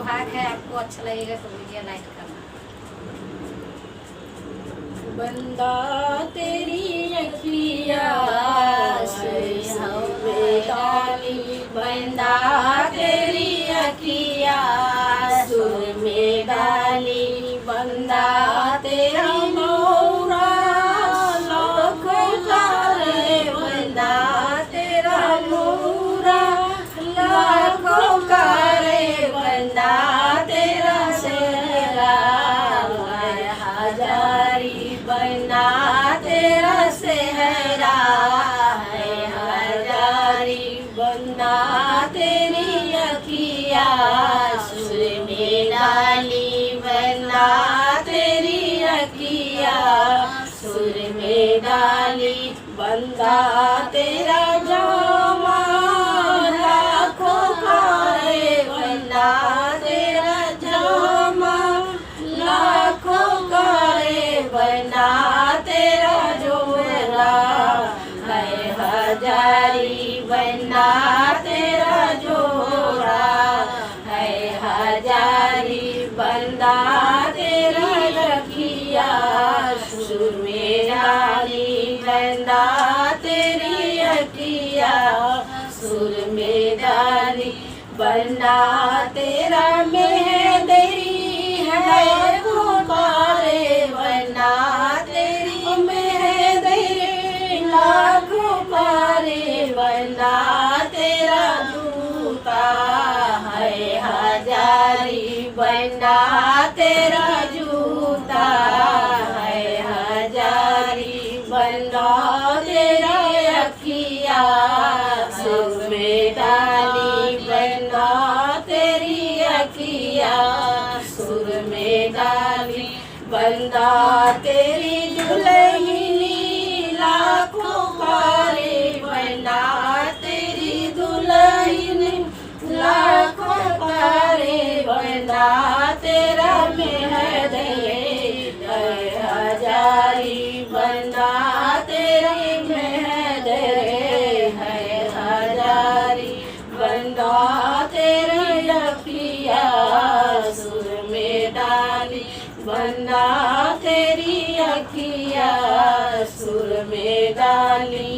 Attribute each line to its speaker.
Speaker 1: सुहाग है, आपको अच्छा लगेगा तो वीडियो लाइक करना।
Speaker 2: बंदा तेरी अखिया में डाली, बंदा तेरी अखिया सुर में डाली, बंदा तेरा मोरा लाखों करे, बंदा तेरा मोरा लाखों करे, बंदा तेरा सेहरा हजारी, बंदा तेरा सेहरा है हजारी, बंदा तेरी अखिया सुर में डाली, बंदा तेरी अखिया सुर में डाली, बंदा तेरा जामा लाखों करे, बंदा तेरा जामा लाखों करे, बंदा तेरा जोरा है हजारी, बंदा तेरा जोरा है हजारी, बंदा तेरा रखिया सुर में डाली, बंदा तेरी अखिया सुर में डाली, बंदा तेरा मेहंदी है पुकारे, बंदा तेरी मेहंदी लाखों पारे, बंदा तेरा जूता है हजारी, बंदा तेरा जूता है हजारी, बंदा तेरा अखिया सुर में डाली, बंदा तेरी अखिया सुर में डाली, बंदा तेरी दुल्हनी लाखों पारे, बंदा तेरी दुल्हनी लाखों पारे, बंदा तेरा मेहंदी है हजारी, बंदा तेरी मेहंदी है हजारी, बंदा तेरी अखिया सुर में डाली, बंदा तेरी अखिया सुर में डाली।